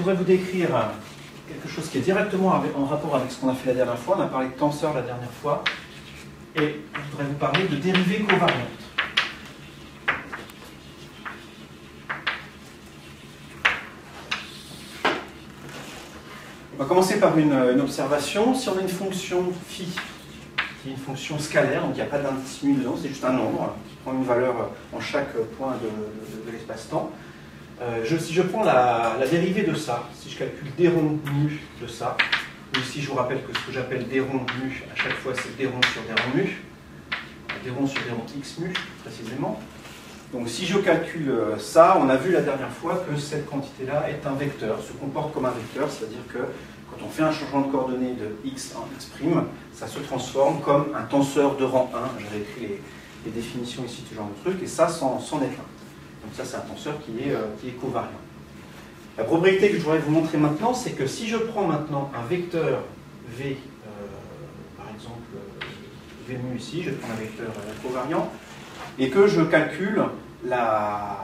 voudrais vous décrire quelque chose qui est directement en rapport avec ce qu'on a fait la dernière fois. On a parlé de tenseur la dernière fois. Et je voudrais vous parler de dérivées covariantes. On va commencer par une observation. Si on a une fonction phi, qui est une fonction scalaire, donc il n'y a pas d'indice mu dedans, c'est juste un nombre qui prend une valeur en chaque point de l'espace-temps. Si je prends la dérivée de ça, si je calcule d rond mu de ça, ou ici je vous rappelle que ce que j'appelle d rond mu, à chaque fois c'est d rond sur d rond mu, d rond sur d rond x mu précisément. Donc si je calcule ça, on a vu la dernière fois que cette quantité-là est un vecteur, se comporte comme un vecteur, c'est-à-dire que quand on fait un changement de coordonnées de x en x', ça se transforme comme un tenseur de rang 1. J'avais écrit les définitions ici, ce genre de truc, et ça c'en est un. Donc ça c'est un tenseur qui est covariant. La propriété que je voudrais vous montrer maintenant, c'est que si je prends maintenant un vecteur v, par exemple v mu ici, je prends un vecteur covariant, et que je calcule la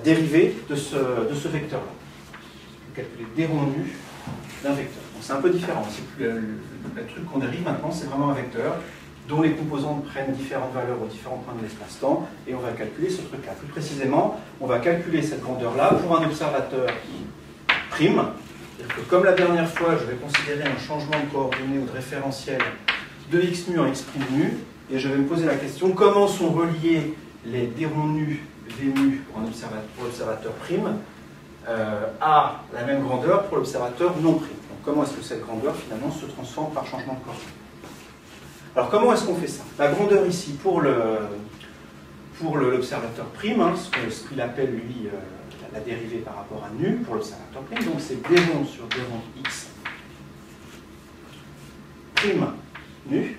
dérivée de ce vecteur-là. Je vais calculer d rond mu d'un vecteur. Donc c'est un peu différent. C'est plus le truc qu'on dérive maintenant, c'est vraiment un vecteur dont les composantes prennent différentes valeurs aux différents points de l'espace-temps, et on va calculer ce truc-là. Plus précisément, on va calculer cette grandeur-là pour un observateur prime. C'est-à-dire que comme la dernière fois, je vais considérer un changement de coordonnées ou de référentiel de x mu en x' mu, et je vais me poser la question, comment sont reliés les d rond nu, v mu pour l'observateur prime à la même grandeur pour l'observateur non prime. Donc comment est-ce que cette grandeur finalement se transforme par changement de coordonnées? Alors comment est-ce qu'on fait ça? La grandeur ici pour l'observateur prime, hein, ce qu'il appelle lui la dérivée par rapport à nu pour l'observateur prime, donc c'est d rond sur d rond x prime nu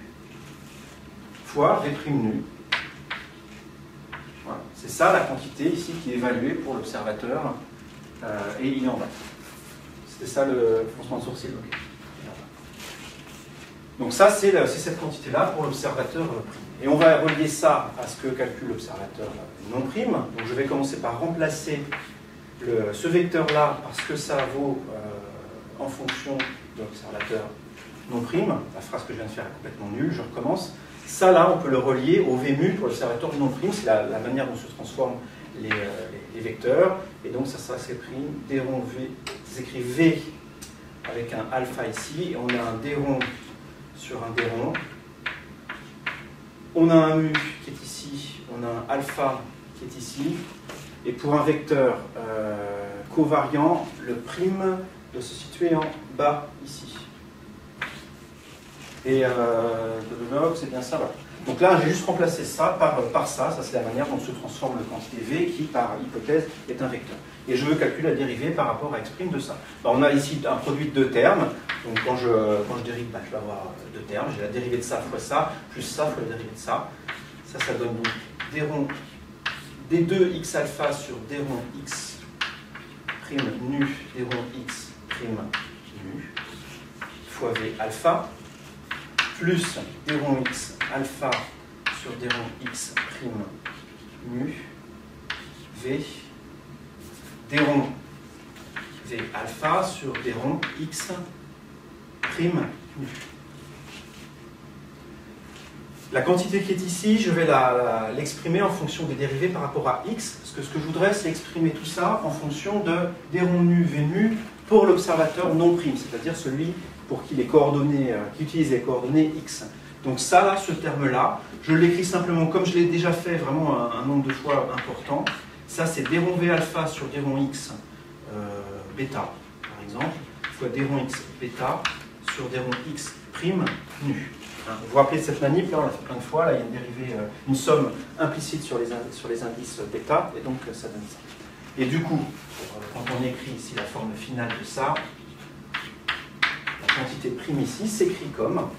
fois v prime nu. Voilà. C'est ça la quantité ici qui est évaluée pour l'observateur et il est en bas. C'était ça le froncement de sourcil. Okay. Donc ça c'est cette quantité-là pour l'observateur prime. Et on va relier ça à ce que calcule l'observateur non prime. Donc je vais commencer par remplacer ce vecteur-là parce que ça vaut en fonction de l'observateur non prime. La phrase que je viens de faire est complètement nulle, je recommence. Ça là, on peut le relier au v mu pour l'observateur non prime, c'est la manière dont se transforment les vecteurs. Et donc ça s'écrit d rond v, ça s'écrit v avec un alpha ici, et on a un d rond sur un d rond. On a un mu qui est ici, on a un alpha qui est ici, et pour un vecteur covariant, le prime doit se situer en bas ici. Et c'est bien ça. Voilà. Donc là, j'ai juste remplacé ça par ça. Ça, c'est la manière dont se transforme le quantité v qui, par hypothèse, est un vecteur. Et je veux calculer la dérivée par rapport à x' de ça. Alors, on a ici un produit de deux termes. Donc quand je dérive, je vais avoir deux termes. J'ai la dérivée de ça fois ça, plus ça fois la dérivée de ça. Ça donne donc d rond d2 x alpha sur d rond x prime nu d rond x prime nu fois v alpha plus d rond x alpha sur d rond x prime mu v d rond v alpha sur d rond x prime mu. La quantité qui est ici, je vais l'exprimer en fonction des dérivées par rapport à x, parce que ce que je voudrais, c'est exprimer tout ça en fonction de d rond nu v mu pour l'observateur non prime, c'est-à-dire celui pour qui utilise les coordonnées x. Donc ça, là, ce terme-là, je l'écris simplement comme je l'ai déjà fait vraiment un nombre de fois important. Ça, c'est d rond v alpha sur d rond x bêta, par exemple, fois d rond x bêta sur d rond x prime nu. Vous vous rappelez de cette manip, là, on l'a fait plein de fois, là, il y a une dérivée, une somme implicite sur les indices bêta, et donc ça donne ça. Et du coup, quand on écrit ici la forme finale de ça, la quantité prime ici s'écrit comme,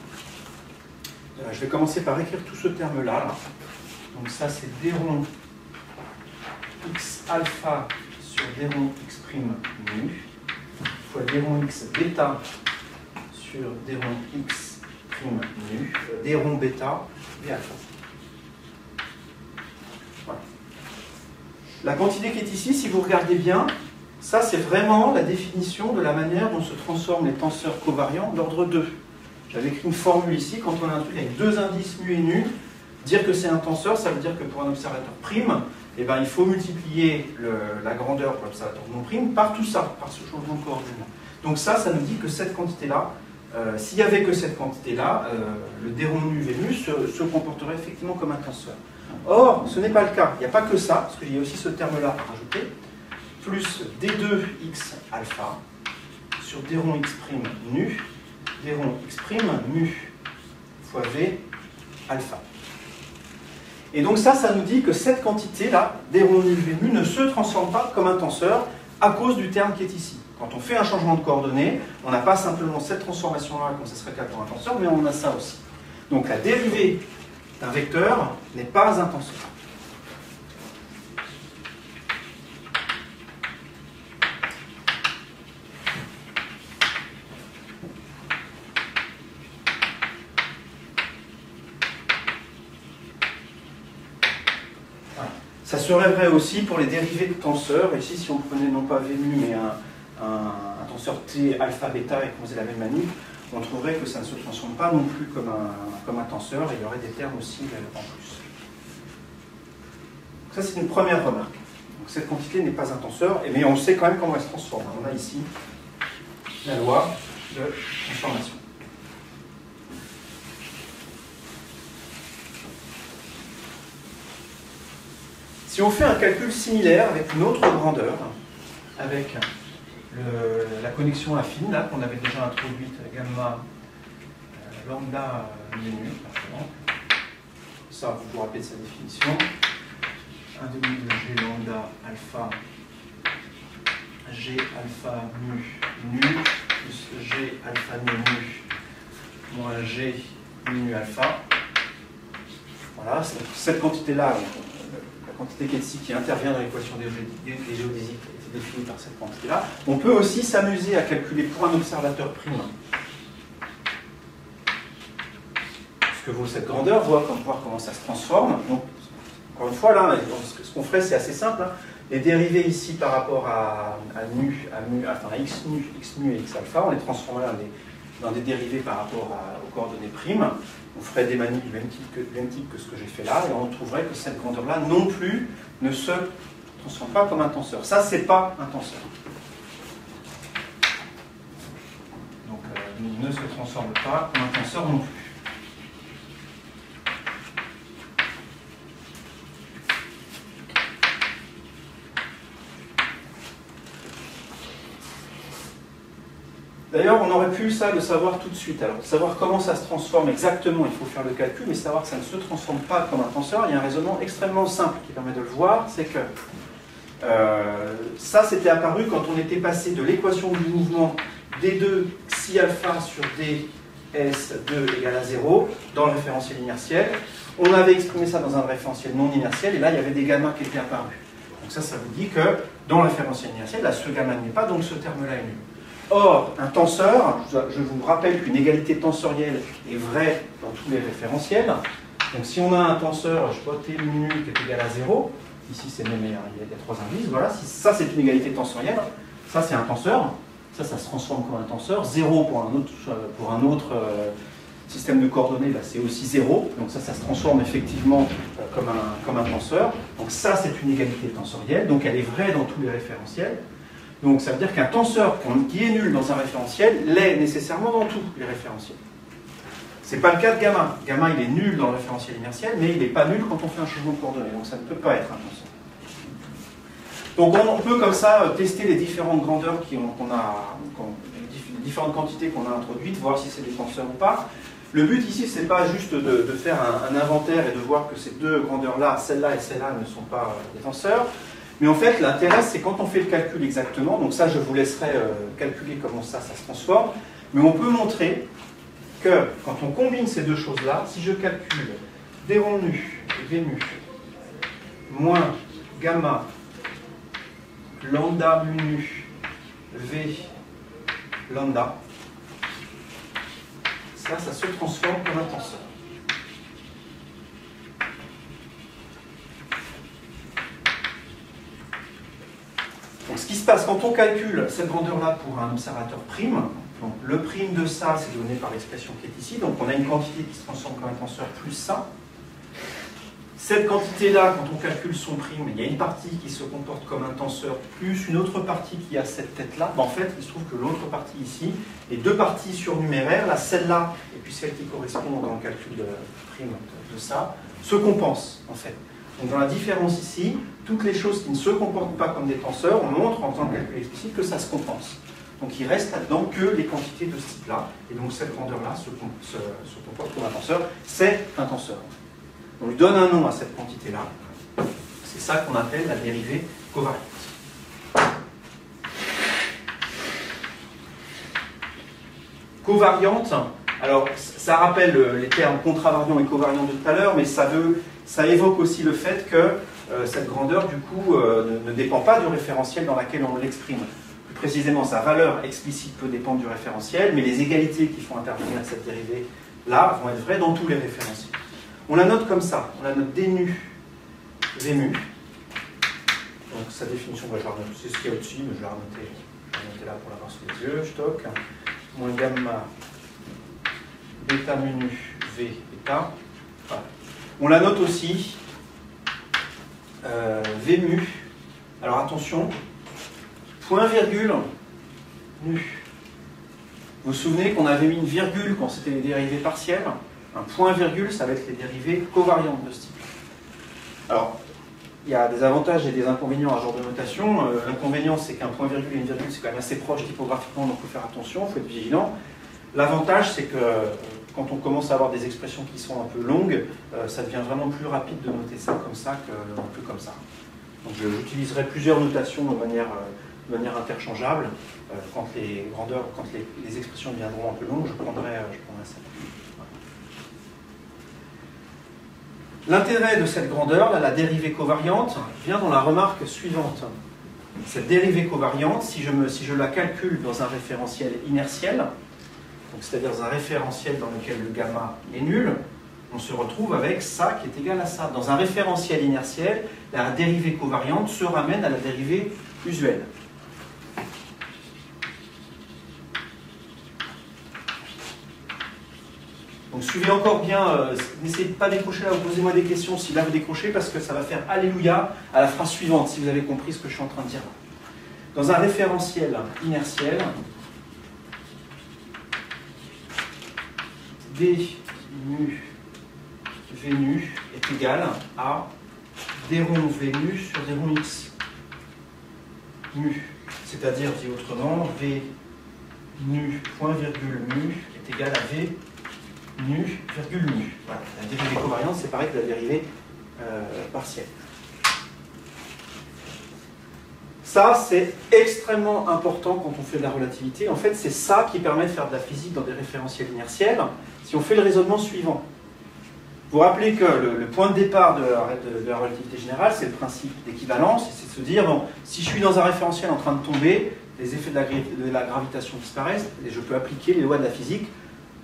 je vais commencer par écrire tout ce terme-là, là. Donc ça c'est d rond x alpha sur d rond x prime nu, fois d rond x bêta sur d rond x prime nu, d rond bêta v alpha. Voilà. La quantité qui est ici, si vous regardez bien, Ça, c'est vraiment la définition de la manière dont se transforment les tenseurs covariants d'ordre 2. J'avais écrit une formule ici, quand on a un truc avec deux indices mu et nu, dire que c'est un tenseur, ça veut dire que pour un observateur prime, eh ben, il faut multiplier la grandeur pour l'observateur non prime par tout ça, par ce changement de coordonnées. Donc ça nous dit que cette quantité-là, s'il n'y avait que cette quantité-là, le d rond nu v mu se comporterait effectivement comme un tenseur. Or, ce n'est pas le cas. Il n'y a pas que ça, parce qu'il y a aussi ce terme-là à rajouter, plus d2x alpha sur d rond x' nu, d rond x' mu fois v alpha. Et donc ça nous dit que cette quantité-là, d rond nu v mu, ne se transforme pas comme un tenseur à cause du terme qui est ici. Quand on fait un changement de coordonnées, on n'a pas simplement cette transformation-là, comme ça serait le cas pour un tenseur, mais on a ça aussi. Donc la dérivée d'un vecteur n'est pas un tenseur. Voilà. Ça serait vrai aussi pour les dérivés de tenseurs. Ici, si on prenait non pas v mu, mais un tenseur t alpha bêta et qu'on faisait la même manip, on trouverait que ça ne se transforme pas non plus comme un tenseur, et il y aurait des termes aussi en plus. Ça, c'est une première remarque. Donc, cette quantité n'est pas un tenseur, mais on sait quand même comment elle se transforme. On a ici la loi de transformation. Si on fait un calcul similaire avec une autre grandeur, avec la connexion affine, là, qu'on avait déjà introduite, gamma lambda mu, par exemple. Ça, vous vous rappelez de sa définition. 1 demi de g lambda alpha, g alpha mu plus g alpha mu moins g mu alpha. Voilà, cette quantité-là, la quantité qui est ici, qui intervient dans l'équation des géodésiques, est définie par cette quantité-là. On peut aussi s'amuser à calculer pour un observateur prime ce que vaut cette grandeur, voir comment ça se transforme. Donc, encore une fois, là, ce qu'on ferait, c'est assez simple. Hein. Les dérivés ici par rapport à x mu et x alpha, on les transformerait dans des dérivés par rapport aux coordonnées primes. On ferait des manips du même type que ce que j'ai fait là, et on trouverait que cette grandeur-là non plus ne se transforme pas comme un tenseur. Ça, c'est pas un tenseur. Donc, ne se transforme pas comme un tenseur non plus. D'ailleurs, on aurait pu ça le savoir tout de suite. Alors, savoir comment ça se transforme exactement, il faut faire le calcul, mais savoir que ça ne se transforme pas comme un tenseur, il y a un raisonnement extrêmement simple qui permet de le voir, c'est que ça, c'était apparu quand on était passé de l'équation du mouvement d2 xi alpha sur ds2 égale à 0 dans le référentiel inertiel. On avait exprimé ça dans un référentiel non inertiel, et là, il y avait des gammas qui étaient apparus. Donc ça vous dit que dans le référentiel inertiel, là, ce gamma n'est pas, donc ce terme-là est nul. Or, un tenseur, je vous rappelle qu'une égalité tensorielle est vraie dans tous les référentiels. Donc si on a un tenseur, je sais pas, t mu qui est égal à 0, ici c'est même, il y a trois indices, voilà, si ça c'est une égalité tensorielle, ça c'est un tenseur, ça se transforme comme un tenseur, 0 pour un autre système de coordonnées, là c'est aussi 0, donc ça se transforme effectivement comme un tenseur. Donc ça c'est une égalité tensorielle, donc elle est vraie dans tous les référentiels. Donc ça veut dire qu'un tenseur qui est nul dans un référentiel l'est nécessairement dans tous les référentiels. Ce n'est pas le cas de gamma. Gamma il est nul dans le référentiel inertiel, mais il n'est pas nul quand on fait un changement de coordonnées. Donc ça ne peut pas être un tenseur. Donc on peut comme ça tester les différentes grandeurs les différentes quantités qu'on a introduites, voir si c'est des tenseurs ou pas. Le but ici, ce n'est pas juste de faire un inventaire et de voir que ces deux grandeurs-là, celle-là et celle-là, ne sont pas des tenseurs. Mais en fait, l'intérêt, c'est quand on fait le calcul exactement, donc ça, je vous laisserai calculer comment ça se transforme, mais on peut montrer que quand on combine ces deux choses-là, si je calcule d rond nu et v mu moins gamma lambda mu nu v lambda, ça se transforme comme un tenseur. Donc ce qui qui se passe quand on calcule cette grandeur-là pour un observateur prime, donc le prime de ça, c'est donné par l'expression qui est ici, donc on a une quantité qui se transforme comme un tenseur plus ça. Cette quantité-là, quand on calcule son prime, il y a une partie qui se comporte comme un tenseur plus une autre partie qui a cette tête-là. En fait, il se trouve que l'autre partie ici, les deux parties surnuméraires, là, celle-là, et puis celle qui correspond dans le calcul de prime de ça, se compensent, en fait. Donc dans la différence ici, toutes les choses qui ne se comportent pas comme des tenseurs, on montre en tant que calcul explicite que ça se compense. Donc il reste là-dedans que les quantités de ce type-là, et donc cette grandeur-là se comporte comme un tenseur, c'est un tenseur. On lui donne un nom à cette quantité-là. C'est ça qu'on appelle la dérivée covariante. Covariante, alors ça rappelle les termes contravariant et covariant de tout à l'heure, mais ça évoque aussi le fait que cette grandeur, du coup, ne dépend pas du référentiel dans lequel on l'exprime. Plus précisément, sa valeur explicite peut dépendre du référentiel, mais les égalités qui font intervenir cette dérivée-là vont être vraies dans tous les référentiels. On la note comme ça, on la note d nu v mu. Donc sa définition, je la renote, c'est ce qu'il y a au-dessus, mais je vais la renoter là pour l'avoir sous les yeux. Stock, moins gamma bêta mu nu v bêta. Voilà. On la note aussi v mu. Alors attention, point virgule nu. Vous vous souvenez qu'on avait mis une virgule quand c'était les dérivées partielles. Un point-virgule, ça va être les dérivées covariantes de ce type. Alors, il y a des avantages et des inconvénients à ce genre de notation. L'inconvénient, c'est qu'un point-virgule et une virgule, c'est quand même assez proche typographiquement, donc il faut faire attention, il faut être vigilant. L'avantage, c'est que quand on commence à avoir des expressions qui sont un peu longues, ça devient vraiment plus rapide de noter ça que comme ça. Donc j'utiliserai plusieurs notations de manière interchangeable. Quand les expressions deviendront un peu longues, je prendrai ça. L'intérêt de cette grandeur, là, la dérivée covariante, vient dans la remarque suivante. Cette dérivée covariante, si je la calcule dans un référentiel inertiel, c'est-à-dire dans un référentiel dans lequel le gamma est nul, on se retrouve avec ça qui est égal à ça. Dans un référentiel inertiel, la dérivée covariante se ramène à la dérivée usuelle. Donc suivez encore bien, n'essayez de pas décrocher là, ou posez-moi des questions si là vous décrochez, parce que ça va faire alléluia à la phrase suivante, si vous avez compris ce que je suis en train de dire. Dans un référentiel inertiel, d nu v nu est égal à d rond v nu sur d rond x mu. C'est-à-dire, dit autrement, v nu point virgule mu est égal à v nu, virgule mu. Voilà. La dérivée covariante, c'est pareil que la dérivée partielle. Ça, c'est extrêmement important quand on fait de la relativité. En fait, c'est ça qui permet de faire de la physique dans des référentiels inertiels. Si on fait le raisonnement suivant, vous vous rappelez que le point de départ de la relativité générale, c'est le principe d'équivalence, c'est de se dire, bon, si je suis dans un référentiel en train de tomber, les effets de la gravitation disparaissent, et je peux appliquer les lois de la physique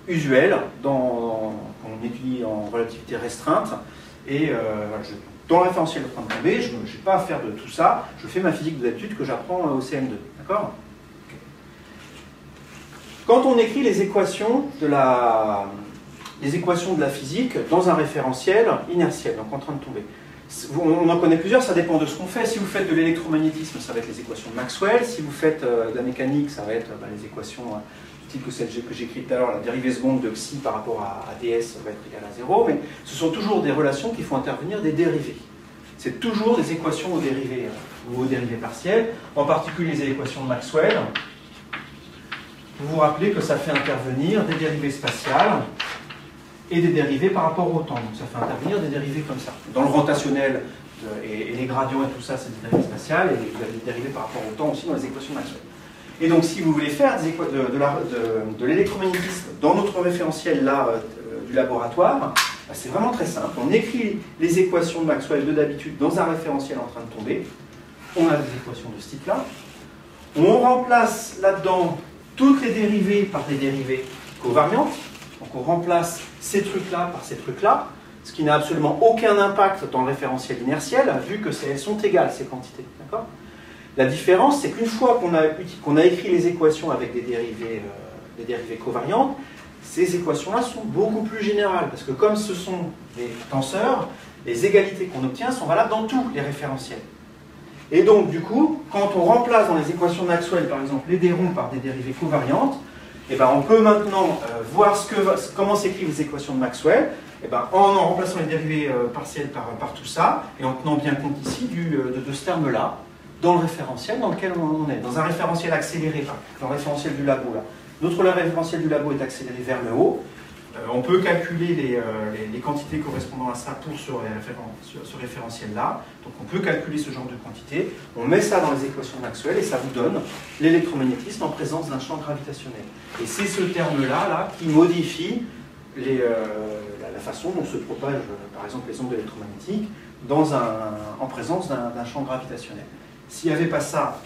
usuel quand on étudie en relativité restreinte, et dans le référentiel en train de tomber, je n'ai pas à faire de tout ça, je fais ma physique de l'étude que j'apprends au CM2. D'accord ? Quand on écrit les équations de la physique dans un référentiel inertiel, donc en train de tomber, on en connaît plusieurs, ça dépend de ce qu'on fait. Si vous faites de l'électromagnétisme, ça va être les équations de Maxwell. Si vous faites de la mécanique, ça va être les équations que celle que j'ai écrite tout à l'heure, la dérivée seconde de xi par rapport à ds va être égale à 0, mais ce sont toujours des relations qui font intervenir des dérivés. C'est toujours des équations aux dérivés ou aux dérivés partiels, en particulier les équations de Maxwell. Vous vous rappelez que ça fait intervenir des dérivées spatiales et des dérivés par rapport au temps. Donc ça fait intervenir des dérivés comme ça. Dans le rotationnel et les gradients et tout ça, c'est des dérivées spatiales, et vous avez des dérivés par rapport au temps aussi dans les équations de Maxwell. Et donc, si vous voulez faire de l'électromagnétisme dans notre référentiel là, du laboratoire, c'est vraiment très simple. On écrit les équations de Maxwell de d'habitude dans un référentiel en train de tomber. On a des équations de ce type-là. On remplace là-dedans toutes les dérivées par des dérivées covariantes. Donc, on remplace ces trucs-là par ces trucs-là, ce qui n'a absolument aucun impact dans le référentiel inertiel, vu que elles sont égales, ces quantités. D'accord ? La différence, c'est qu'une fois qu'on a écrit les équations avec des dérivées covariantes, ces équations-là sont beaucoup plus générales, parce que comme ce sont des tenseurs, les égalités qu'on obtient sont valables dans tous les référentiels. Et donc, du coup, quand on remplace dans les équations de Maxwell, par exemple, les dérons par des dérivées covariantes, eh ben, on peut maintenant voir comment s'écrivent les équations de Maxwell, eh ben, en remplaçant les dérivées partielles par tout ça, et en tenant bien compte ici de ce terme-là, dans le référentiel dans lequel on est, dans un référentiel accéléré, dans le référentiel du labo. Notre référentiel du labo est accéléré vers le haut. On peut calculer les quantités correspondant à ça pour ce référentiel-là. Donc on peut calculer ce genre de quantité. On met ça dans les équations de Maxwell et ça vous donne l'électromagnétisme en présence d'un champ gravitationnel. Et c'est ce terme-là qui modifie la façon dont se propagent, par exemple, les ondes électromagnétiques en présence d'un champ gravitationnel. S'il n'y avait pas ça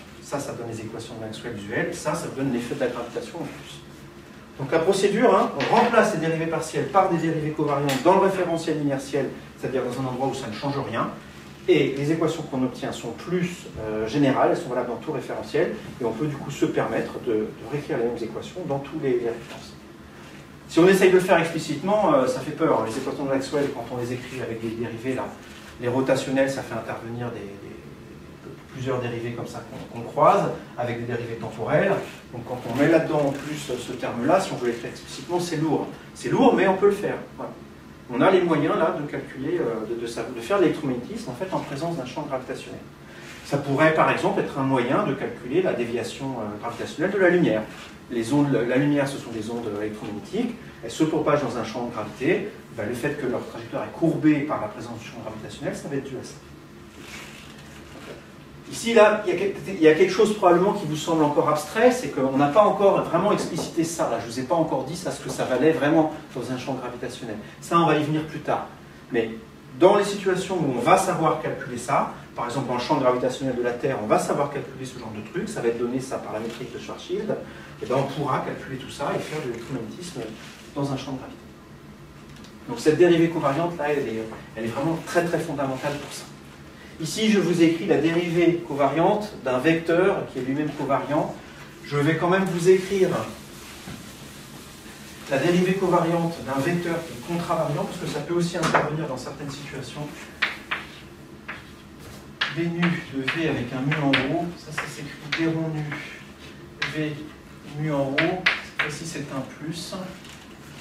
donne les équations de Maxwell usuelles, ça donne l'effet de la gravitation en plus. Donc la procédure, on remplace les dérivées partielles par des dérivées covariantes dans le référentiel inertiel, c'est-à-dire dans un endroit où ça ne change rien, et les équations qu'on obtient sont plus générales, elles sont valables dans tout référentiel, et on peut du coup se permettre de réécrire les mêmes équations dans tous les référentiels. Si on essaye de le faire explicitement, ça fait peur. Les équations de Maxwell, quand on les écrit avec des dérivés, les rotationnels, ça fait intervenir plusieurs dérivés comme ça qu'on croise, avec des dérivés temporels. Donc quand on met là-dedans en plus ce terme-là, si on veut l'écrire explicitement, c'est lourd. C'est lourd, mais on peut le faire. Voilà. On a les moyens là de calculer, de faire l'électromagnétisme en fait en présence d'un champ gravitationnel. Ça pourrait par exemple être un moyen de calculer la déviation gravitationnelle de la lumière. La lumière, ce sont des ondes électromagnétiques, elles se propagent dans un champ de gravité. Le fait que leur trajectoire est courbée par la présence du champ gravitationnel, ça va être dû à ça. Ici, là, il y a quelque chose probablement qui vous semble encore abstrait, c'est qu'on n'a pas encore vraiment explicité ça. Là, je ne vous ai pas encore dit ce que ça valait vraiment dans un champ gravitationnel. Ça, on va y venir plus tard. Mais dans les situations où on va savoir calculer ça, par exemple dans le champ gravitationnel de la Terre, on va savoir calculer ce genre de truc, ça va être donné ça par la métrique de Schwarzschild, et bien on pourra calculer tout ça et faire de l'électromagnétisme dans un champ de gravité. Donc cette dérivée covariante, là, elle est vraiment très très fondamentale pour ça. Ici, je vous ai écrit la dérivée covariante d'un vecteur qui est lui-même covariant. Je vais quand même vous écrire la dérivée covariante d'un vecteur qui est contravariant, parce que ça peut aussi intervenir dans certaines situations. V nu de V avec un mu en haut, ça s'écrit D rond nu, V mu en haut, ici c'est un plus,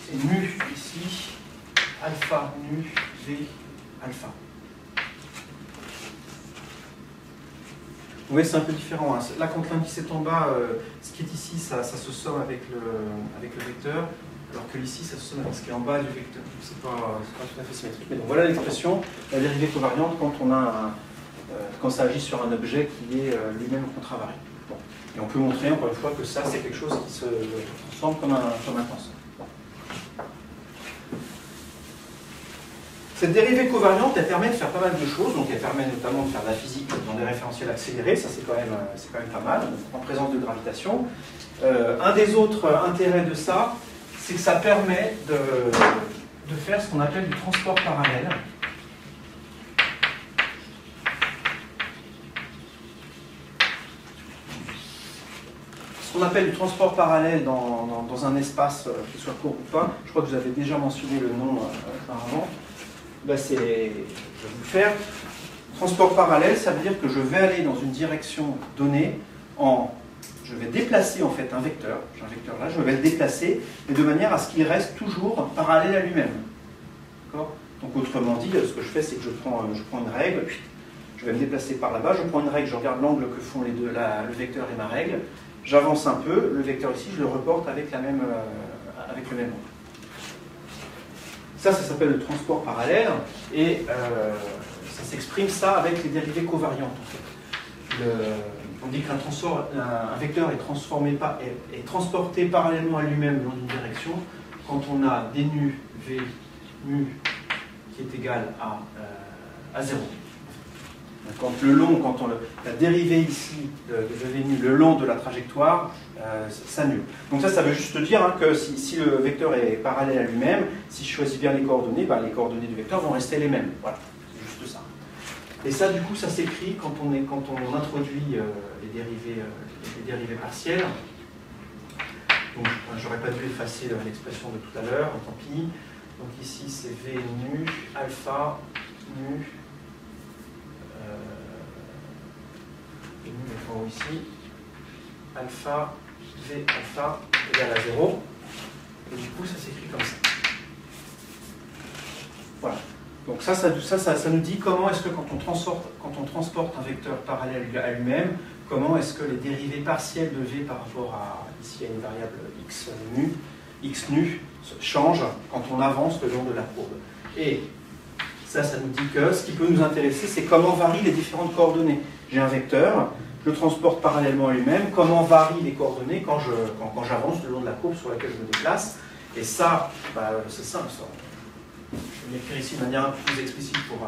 c'est mu ici, alpha nu, V alpha. Oui, c'est un peu différent. Hein. Là, quand l'indice est en bas, ce qui est ici, ça se somme avec le vecteur, alors que ici, ça se somme avec ce qui est en bas du vecteur. C'est pas tout à fait symétrique. Mais donc voilà l'expression, la dérivée covariante quand ça agit sur un objet qui est lui-même contravarié. Bon. Et on peut montrer encore une fois que ça, c'est quelque chose qui se transforme comme un tenseur. Cette dérivée covariante, elle permet de faire pas mal de choses, donc elle permet notamment de faire de la physique dans des référentiels accélérés, ça c'est quand même pas mal, en présence de gravitation. Un des autres intérêts de ça, c'est que ça permet de faire ce qu'on appelle du transport parallèle. Ce qu'on appelle du transport parallèle dans un espace, qu'il soit court ou pas, je crois que vous avez déjà mentionné le nom auparavant. Ben je vais vous le faire. Transport parallèle, ça veut dire que je vais aller dans une direction donnée, je vais déplacer en fait un vecteur, j'ai un vecteur là, je vais le déplacer, mais de manière à ce qu'il reste toujours parallèle à lui-même. Donc autrement dit, ce que je fais, c'est que je prends une règle, je vais me déplacer par là-bas, je prends une règle, je regarde l'angle que font les deux, le vecteur et ma règle, j'avance un peu, le vecteur ici, je le reporte avec le même angle. Ça s'appelle le transport parallèle, et ça s'exprime ça avec les dérivées covariantes. En fait. On dit qu'un vecteur est transporté parallèlement à lui-même dans une direction quand on a d nu v mu qui est égal à 0. Quand la dérivée ici de v nu le long de la trajectoire s'annule. Donc ça veut juste dire hein, que si le vecteur est parallèle à lui-même, si je choisis bien les coordonnées du vecteur vont rester les mêmes. Voilà, c'est juste ça. Et ça, du coup, ça s'écrit quand on introduit les dérivés partiels. Donc, j'aurais pas dû effacer l'expression de tout à l'heure, tant pis. Donc ici, c'est V nu alpha nu. Nu est en haut ici. Alpha V alpha égale à 0. Et du coup, ça s'écrit comme ça. Voilà. Donc ça nous dit comment est-ce que quand on transporte un vecteur parallèle à lui-même, comment est-ce que les dérivés partiels de V par rapport à, ici, à une variable x nu changent quand on avance le long de la courbe. Et ça nous dit que ce qui peut nous intéresser, c'est comment varient les différentes coordonnées. J'ai un vecteur, je le transporte parallèlement à lui-même, comment varient les coordonnées quand j'avance le long de la courbe sur laquelle je me déplace. Et ça, c'est simple ça. Je vais l'écrire ici de manière un peu plus explicite pour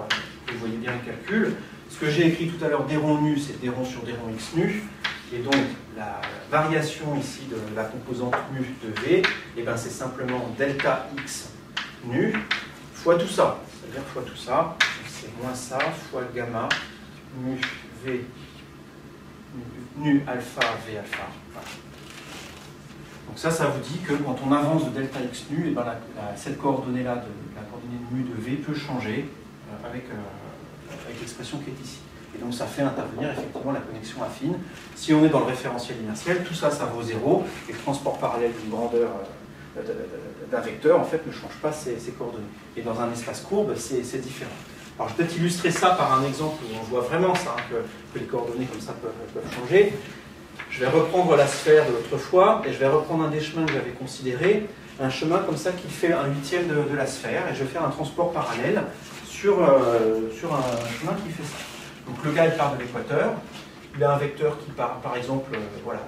que vous voyez bien le calcul. Ce que j'ai écrit tout à l'heure, d rond nu, c'est d rond sur d rond x nu. Et donc, la variation ici de la composante mu de V, eh ben, c'est simplement delta x nu fois tout ça. C'est-à-dire fois tout ça, c'est moins ça, fois gamma mu V nu alpha V alpha. Voilà. Donc ça vous dit que quand on avance de delta x nu, eh ben cette coordonnée-là, la coordonnée de mu de V, peut changer avec l'expression qui est ici. Et donc ça fait intervenir effectivement la connexion affine. Si on est dans le référentiel inertiel, tout ça, ça vaut 0, et le transport parallèle d'une grandeur d'un vecteur, en fait, ne change pas ses coordonnées. Et dans un espace courbe, c'est différent. Alors je vais peut-être illustrer ça par un exemple où on voit vraiment ça, hein, que les coordonnées comme ça peuvent changer. Je vais reprendre la sphère de l'autre fois, et je vais reprendre un des chemins que j'avais considéré, un chemin comme ça qui fait 1/8 de la sphère, et je vais faire un transport parallèle sur un chemin qui fait ça. Donc le gars, il part de l'équateur, il a un vecteur qui part, par exemple,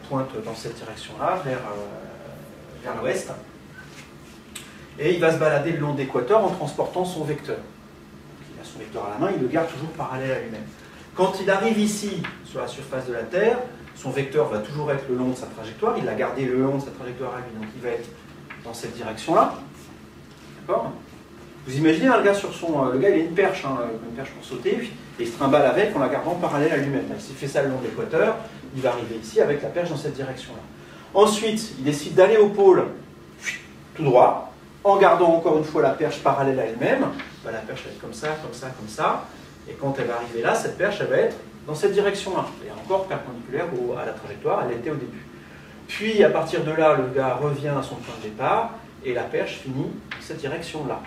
pointe dans cette direction-là, vers l'ouest, et il va se balader le long de l'équateur en transportant son vecteur. Il a son vecteur à la main, il le garde toujours parallèle à lui-même. Quand il arrive ici, sur la surface de la Terre, son vecteur va toujours être le long de sa trajectoire, il l'a gardé le long de sa trajectoire à lui, donc il va être dans cette direction-là. D'accord ? Vous imaginez, le gars, il a une perche pour sauter, et il se trimballe avec en la gardant parallèle à lui-même. S'il fait ça le long de l'équateur, il va arriver ici avec la perche dans cette direction-là. Ensuite, il décide d'aller au pôle tout droit, en gardant encore une fois la perche parallèle à elle-même. La perche va être comme ça, comme ça, comme ça. Et quand elle va arriver là, cette perche, elle va être dans cette direction-là. Et encore perpendiculaire à la trajectoire, elle était au début. Puis, à partir de là, le gars revient à son point de départ, et la perche finit dans cette direction-là.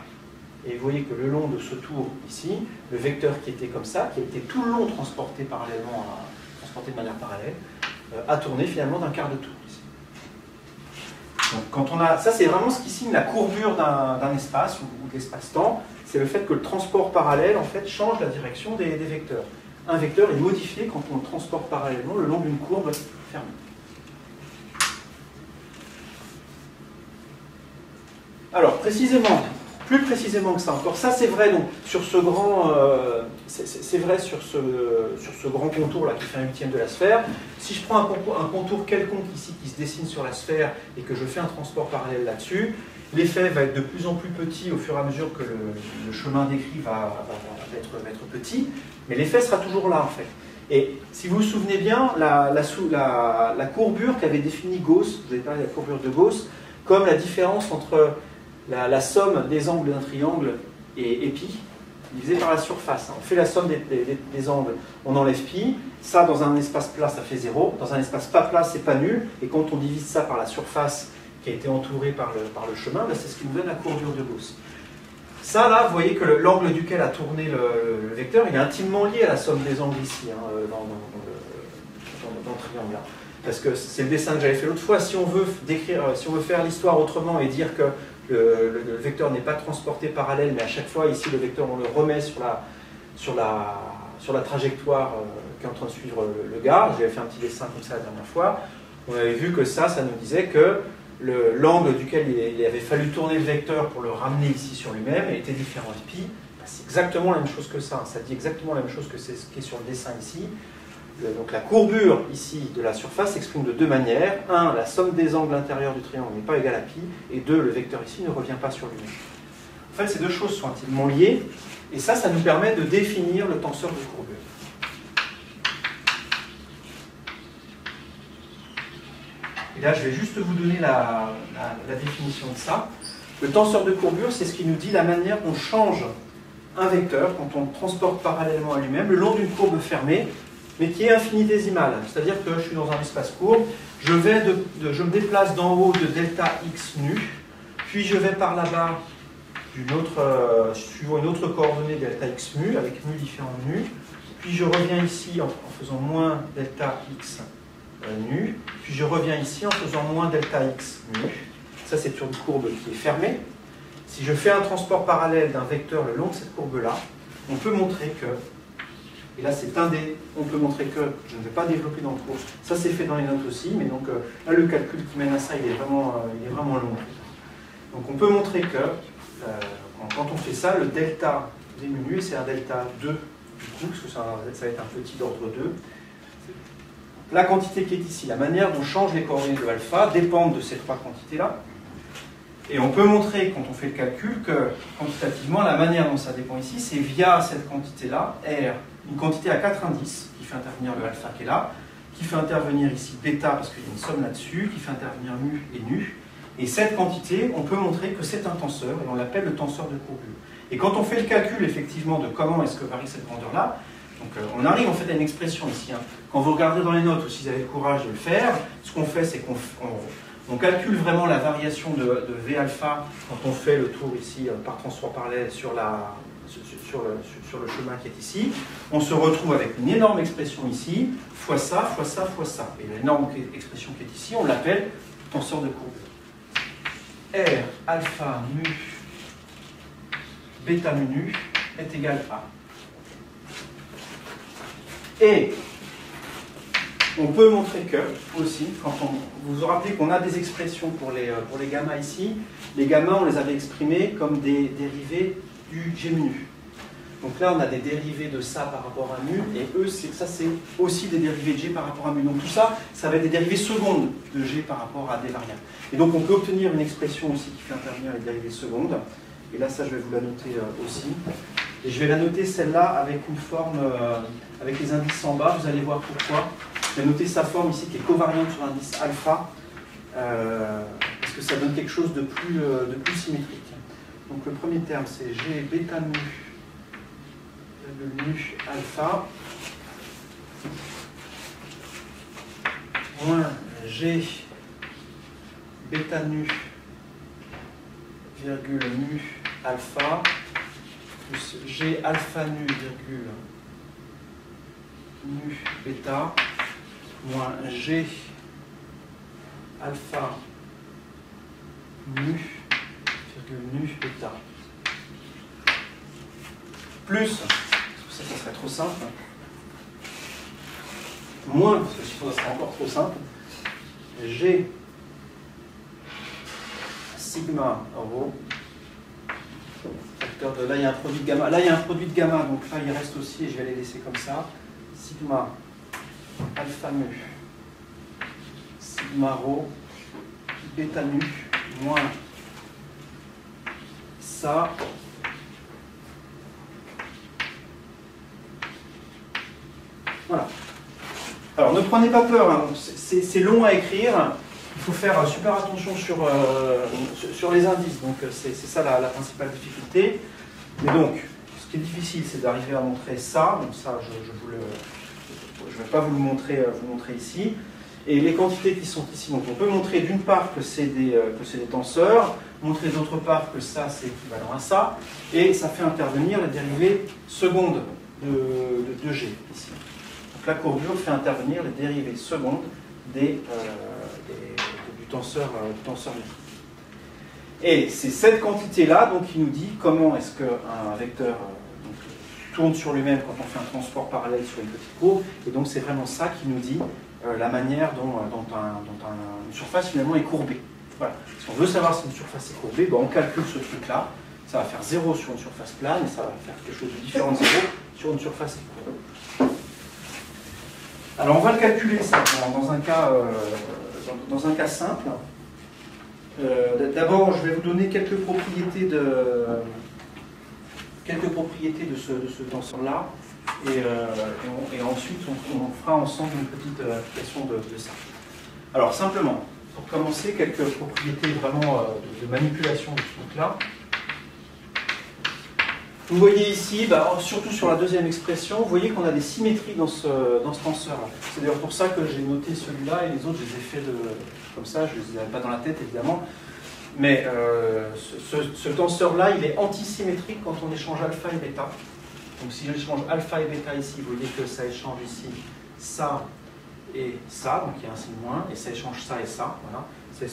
Et vous voyez que le long de ce tour ici, le vecteur qui était comme ça, qui a été tout le long transporté de manière parallèle, a tourné finalement d'un quart de tour ici. Donc ça c'est vraiment ce qui signe la courbure d'un espace ou de l'espace-temps, c'est le fait que le transport parallèle en fait change la direction des vecteurs. Un vecteur est modifié quand on le transporte parallèlement le long d'une courbe fermée. Alors plus précisément que ça encore, ça c'est vrai donc sur ce grand, sur ce grand contour là qui fait 1/8 de la sphère. Si je prends un contour quelconque ici qui se dessine sur la sphère et que je fais un transport parallèle là-dessus, l'effet va être de plus en plus petit au fur et à mesure que le chemin décrit va être petit, mais l'effet sera toujours là en fait. Et si vous vous souvenez bien, la courbure qu'avait définie Gauss, vous avez parlé de la courbure de Gauss, comme la différence entre la somme des angles d'un triangle et pi, divisé par la surface. On fait la somme des angles, on enlève pi, ça dans un espace plat ça fait 0, dans un espace pas plat c'est pas nul, et quand on divise ça par la surface qui a été entourée par le chemin, c'est ce qui nous donne la courbure de Gauss. Ça là, vous voyez que l'angle duquel a tourné le vecteur, il est intimement lié à la somme des angles ici, hein, dans le triangle là. Parce que c'est le dessin que j'avais fait l'autre fois, si on veut faire l'histoire autrement et dire que le vecteur n'est pas transporté parallèle, mais à chaque fois ici le vecteur on le remet sur la trajectoire qui est en train de suivre le gars. J'avais fait un petit dessin comme ça la dernière fois. On avait vu que ça nous disait que l'angle duquel il avait fallu tourner le vecteur pour le ramener ici sur lui-même était différent de pi. C'est exactement la même chose que ça. Ça dit exactement la même chose que ce qui est sur le dessin ici. Donc la courbure ici de la surface s'exprime de deux manières. 1, la somme des angles intérieurs du triangle n'est pas égale à pi. Et 2, le vecteur ici ne revient pas sur lui-même. En fait, ces deux choses sont intimement liées. Et ça nous permet de définir le tenseur de courbure. Et là, je vais juste vous donner la définition de ça. Le tenseur de courbure, c'est ce qui nous dit la manière dont change un vecteur quand on le transporte parallèlement à lui-même le long d'une courbe fermée, mais qui est infinitésimale. C'est-à-dire que je suis dans un espace courbe, je me déplace d'en haut de delta x nu, puis je vais par là-bas suivant une autre coordonnée delta x mu, avec mu différent de nu, puis je reviens ici en faisant moins delta x nu, puis je reviens ici en faisant moins delta x mu. Ça, c'est sur une courbe qui est fermée. Si je fais un transport parallèle d'un vecteur le long de cette courbe-là, on peut montrer que, et là c'est on peut montrer que, je ne vais pas développer dans le cours, ça c'est fait dans les notes aussi, mais donc là le calcul qui mène à ça, il est vraiment long. Donc on peut montrer que, quand on fait ça, le delta v mu nu, c'est un delta 2, du coup, parce que ça va être un petit d'ordre 2, la quantité qui est ici, la manière dont changent les coordonnées de alpha dépendent de ces trois quantités-là. Et on peut montrer, quand on fait le calcul, que quantitativement, la manière dont ça dépend ici, c'est via cette quantité-là, R, une quantité à 4 indices, qui fait intervenir le alpha qui est là, qui fait intervenir ici bêta, parce qu'il y a une somme là-dessus, qui fait intervenir mu et nu. Et cette quantité, on peut montrer que c'est un tenseur, et on l'appelle le tenseur de courbure. Et quand on fait le calcul, effectivement, de comment est-ce que varie cette grandeur-là, donc on arrive en fait à une expression ici. Quand vous regardez dans les notes, ou si vous avez le courage de le faire, ce qu'on fait, c'est qu'on calcule vraiment la variation de V alpha quand on fait le tour ici par transport parallèle sur le chemin qui est ici. On se retrouve avec une énorme expression ici, fois ça, fois ça, fois ça. Et l'énorme expression qui est ici, on l'appelle tenseur de courbure. R alpha mu bêta mu nu est égal à. Et on peut montrer que, aussi, quand vous vous rappelez qu'on a des expressions pour les gammas ici, les gammas, on les avait exprimés comme des dérivés du g mu nu. Donc là, on a des dérivés de ça par rapport à mu, et ça, c'est aussi des dérivés de g par rapport à mu. Donc tout ça, ça va être des dérivés secondes de g par rapport à des variables. Et donc on peut obtenir une expression aussi qui fait intervenir les dérivés secondes. Et là, ça, je vais vous la noter aussi. Et je vais la noter, celle-là, avec une forme, avec les indices en bas. Vous allez voir pourquoi. Je vais noter sa forme ici, qui est covariante sur l'indice alpha, parce que ça donne quelque chose de plus symétrique. Donc le premier terme, c'est g bêta mu de mu alpha moins g bêta nu virgule mu alpha plus g alpha nu virgule mu bêta moins g alpha mu virgule nu bêta plus, ça serait trop simple, moins, parce que sinon ça serait encore trop simple, g sigma rho, facteur de, là il y a un produit de gamma, là il y a un produit de gamma, donc là il reste aussi, et je vais les laisser comme ça, sigma alpha mu, sigma rho, bêta mu, moins ça, voilà. Alors ne prenez pas peur, hein. C'est long à écrire, il faut faire super attention sur les indices, donc c'est ça la principale difficulté. Mais donc, ce qui est difficile, c'est d'arriver à montrer ça, donc ça je ne vais pas vous montrer ici. Et les quantités qui sont ici, donc on peut montrer d'une part que c'est des tenseurs, montrer d'autre part que ça c'est équivalent à ça, et ça fait intervenir la dérivée seconde de G ici. Donc la courbure fait intervenir les dérivées secondes du tenseur métrique. Et c'est cette quantité-là donc, qui nous dit comment est-ce qu'un vecteur tourne sur lui-même quand on fait un transport parallèle sur une petite courbe. Et donc c'est vraiment ça qui nous dit la manière dont une surface finalement est courbée. Voilà. Si on veut savoir si une surface est courbée, ben, on calcule ce truc-là. Ça va faire 0 sur une surface plane et ça va faire quelque chose de différent de 0 sur une surface courbée. Alors on va le calculer ça dans un cas simple. D'abord, je vais vous donner quelques propriétés quelques propriétés de ce tenseur-là, et ensuite on fera ensemble une petite application de ça. Alors simplement, pour commencer, quelques propriétés vraiment de manipulation de ce truc-là. Vous voyez ici, surtout sur la deuxième expression, vous voyez qu'on a des symétries dans ce tenseur-là. C'est d'ailleurs pour ça que j'ai noté celui-là, et les autres, je les ai fait comme ça, je ne les avais pas dans la tête, évidemment. Mais ce tenseur-là, il est antisymétrique quand on échange alpha et bêta. Donc si j'échange alpha et bêta ici, vous voyez que ça échange ici ça et ça, donc il y a un signe moins, et ça échange ça et ça, voilà. Ça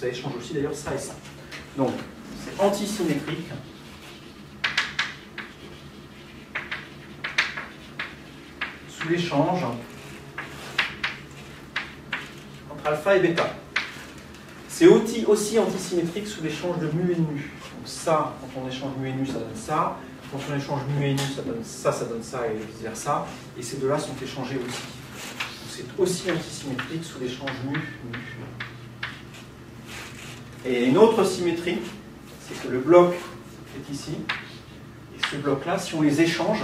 échange aussi d'ailleurs ça et ça. Donc c'est antisymétrique. Sous l'échange entre alpha et bêta. C'est aussi antisymétrique sous l'échange de mu et de nu. Donc ça, quand on échange mu et nu, ça donne ça. Quand on échange mu et nu, ça donne ça et vice versa. Et ces deux-là sont échangés aussi. Donc c'est aussi antisymétrique sous l'échange mu. Et une autre symétrie, c'est que le bloc est ici. Et ce bloc-là, si on les échange,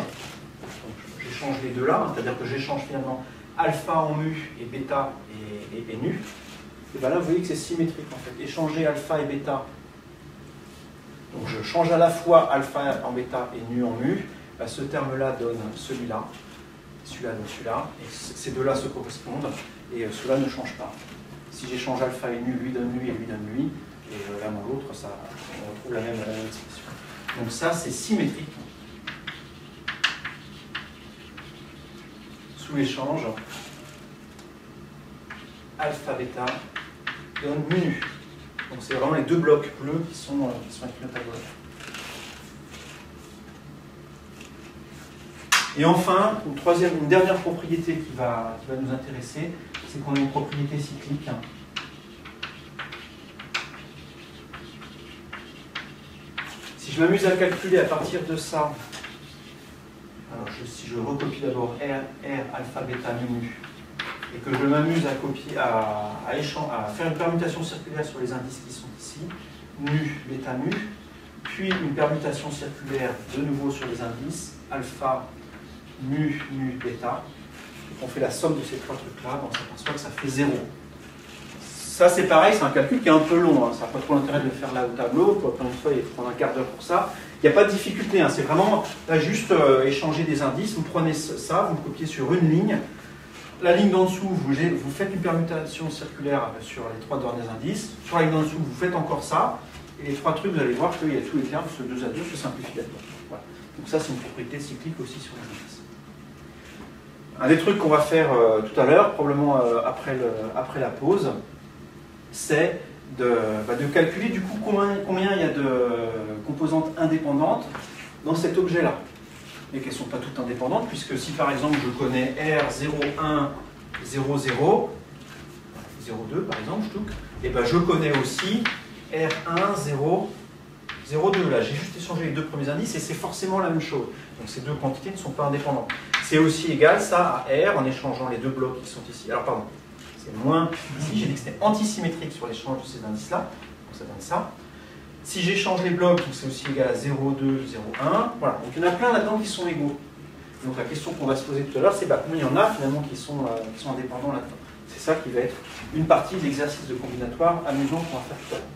j'échange les deux là, c'est-à-dire que j'échange finalement alpha en mu et bêta et nu, et bien là vous voyez que c'est symétrique en fait. Échanger alpha et bêta, donc je change à la fois alpha en bêta et nu en mu, ben ce terme-là donne celui-là, celui-là donne celui-là, et ces deux-là se correspondent, et cela ne change pas. Si j'échange alpha et nu, lui donne lui et lui donne lui, et l'un dans l'autre, on retrouve la même expression. Donc ça c'est symétrique. Sous l'échange, alpha bêta donne mu nu. Donc c'est vraiment les deux blocs bleus qui sont écrits au tableau. Et enfin, une dernière propriété qui va nous intéresser, c'est qu'on a une propriété cyclique. Si je m'amuse à calculer à partir de ça, alors si je recopie d'abord R alpha bêta mu, et que je m'amuse à faire une permutation circulaire sur les indices qui sont ici, mu bêta mu, puis une permutation circulaire de nouveau sur les indices, alpha mu bêta, et qu'on fait la somme de ces trois trucs-là, on s'aperçoit que ça fait 0. Ça c'est pareil, c'est un calcul qui est un peu long, hein. Ça n'a pas trop l'intérêt de le faire là au tableau, pour prendre une feuille et prendre un quart d'heure pour ça. Il n'y a pas de difficulté, hein. C'est vraiment là, juste échanger des indices, vous prenez ça, vous le copiez sur une ligne, la ligne d'en dessous, vous faites une permutation circulaire sur les trois derniers indices, sur la ligne d'en dessous, vous faites encore ça, et les trois trucs, vous allez voir qu'il y a tous les termes, ce 2 à 2 se simplifient là-dedans. Voilà. Donc ça c'est une propriété cyclique aussi sur les indices. Un des trucs qu'on va faire tout à l'heure, probablement après la pause, c'est de calculer du coup combien il y a de composantes indépendantes dans cet objet-là. Et qu'elles ne sont pas toutes indépendantes, puisque si par exemple je connais R01, 00, 02 par exemple, et ben je connais aussi R1, 0, 02. Là, j'ai juste échangé les deux premiers indices et c'est forcément la même chose. Donc ces deux quantités ne sont pas indépendantes. C'est aussi égal ça à R en échangeant les deux blocs qui sont ici. Alors pardon. C'est moins, ici j'ai dit que c'était antisymétrique sur l'échange de ces indices-là, donc ça donne ça. Si j'échange les blocs, c'est aussi égal à 0,2, 0,1, voilà. Donc il y en a plein là-dedans qui sont égaux. Donc la question qu'on va se poser tout à l'heure, c'est combien il y en a finalement qui sont indépendants là-dedans. C'est ça qui va être une partie de l'exercice de combinatoire amusant qu'on va faire tout à l'heure.